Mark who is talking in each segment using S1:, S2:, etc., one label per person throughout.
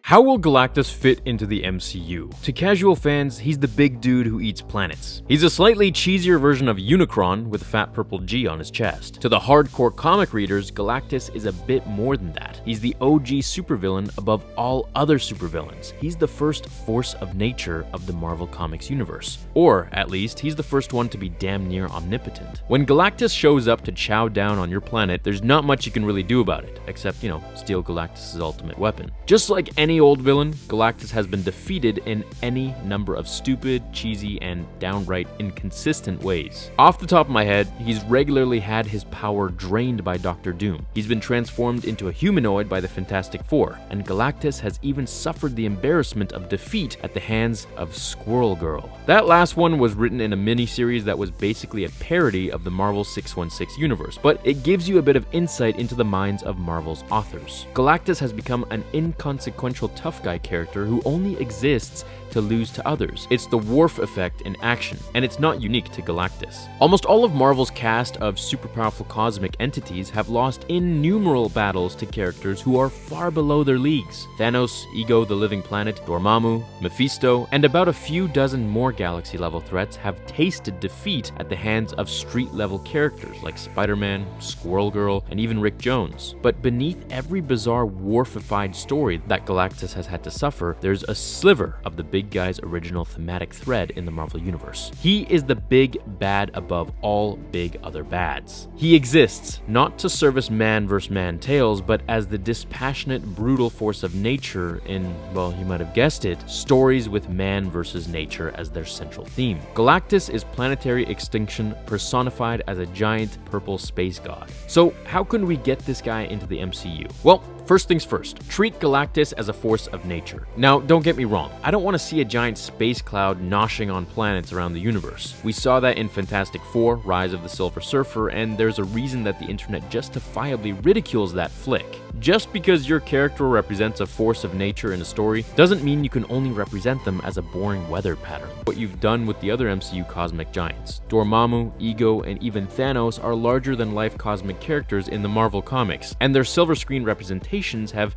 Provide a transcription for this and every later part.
S1: How will Galactus fit into the MCU? To casual fans, he's the big dude who eats planets. He's a slightly cheesier version of Unicron with a fat purple G on his chest. To the hardcore comic readers, Galactus is a bit more than that. He's the OG supervillain above all other supervillains. He's the first force of nature of the Marvel Comics universe. Or, at least, he's the first one to be damn near omnipotent. When Galactus shows up to chow down on your planet, there's not much you can really do about it, except, steal Galactus' ultimate weapon. Just like any old villain, Galactus has been defeated in any number of stupid, cheesy, and downright inconsistent ways. Off the top of my head, he's regularly had his power drained by Doctor Doom. He's been transformed into a humanoid by the Fantastic Four, and Galactus has even suffered the embarrassment of defeat at the hands of Squirrel Girl. That last one was written in a miniseries that was basically a parody of the Marvel 616 universe, but it gives you a bit of insight into the minds of Marvel's authors. Galactus has become an inconsequential tough guy character who only exists to lose to others. It's the Worf effect in action, and it's not unique to Galactus. Almost all of Marvel's cast of super powerful cosmic entities have lost innumerable battles to characters who are far below their leagues. Thanos, Ego the Living Planet, Dormammu, Mephisto, and about a few dozen more galaxy-level threats have tasted defeat at the hands of street-level characters like Spider-Man, Squirrel Girl, and even Rick Jones. But beneath every bizarre Worfified story that Galactus has had to suffer, there's a sliver of the big guy's original thematic thread in the Marvel Universe. He is the big bad above all big other bads. He exists not to service man versus man tales, but as the dispassionate, brutal force of nature in, well, you might have guessed it, stories with man versus nature as their central theme. Galactus is planetary extinction personified as a giant purple space god. So how can we get this guy into the MCU? Well, first things first, treat Galactus as a force of nature. Now, don't get me wrong, I don't want to see a giant space cloud noshing on planets around the universe. We saw that in Fantastic Four, Rise of the Silver Surfer, and there's a reason that the internet justifiably ridicules that flick. Just because your character represents a force of nature in a story doesn't mean you can only represent them as a boring weather pattern. What you've done with the other MCU cosmic giants, Dormammu, Ego, and even Thanos are larger-than-life cosmic characters in the Marvel Comics, and their silver screen representations have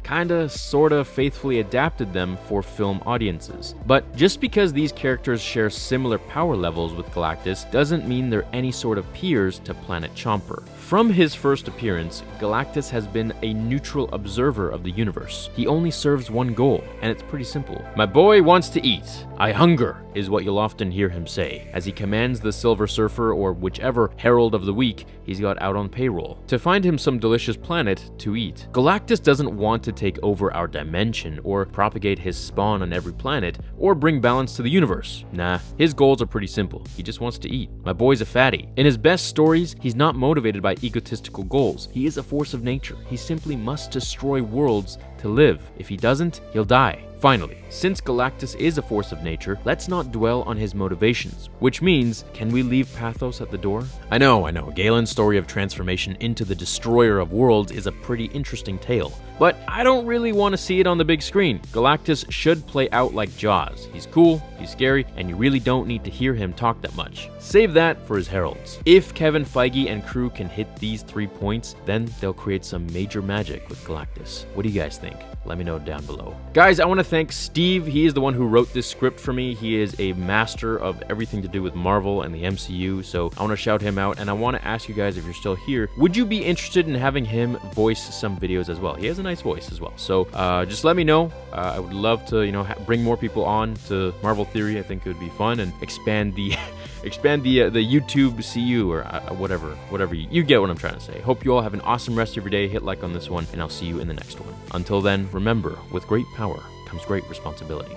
S1: sorta faithfully adapted them for film audiences. But just because these characters share similar power levels with Galactus doesn't mean they're any sort of peers to Planet Chomper. From his first appearance, Galactus has been a neutral observer of the universe. He only serves one goal, and it's pretty simple. My boy wants to eat. I hunger, is what you'll often hear him say, as he commands the Silver Surfer or whichever Herald of the Week he's got out on payroll to find him some delicious planet to eat. Galactus doesn't want to take over our dimension or propagate his spawn on every planet or bring balance to the universe. Nah, his goals are pretty simple. He just wants to eat. My boy's a fatty. In his best stories, he's not motivated by egotistical goals. He is a force of nature. He simply must destroy worlds to live. If he doesn't, he'll die. Finally, since Galactus is a force of nature, let's not dwell on his motivations, which means, can we leave pathos at the door? I know, Galen's story of transformation into the destroyer of worlds is a pretty interesting tale, but I don't really want to see it on the big screen. Galactus should play out like Jaws. He's cool, he's scary, and you really don't need to hear him talk that much. Save that for his heralds. If Kevin Feige and crew can hit these 3 points, then they'll create some major magic with Galactus. What do you guys think? Let me know down below. Guys, I want to thank Steve. He is the one who wrote this script for me. He is a master of everything to do with Marvel and the MCU, so I want to shout him out, and I want to ask you guys, if you're still here, would you be interested in having him voice some videos as well? He has a nice voice as well, so just let me know. I would love to, bring more people on to Marvel Theory. I think it would be fun and expand the YouTube CU or whatever. You get what I'm trying to say. Hope you all have an awesome rest of your day. Hit like on this one, and I'll see you in the next one. Until then, remember, with great power comes great responsibility.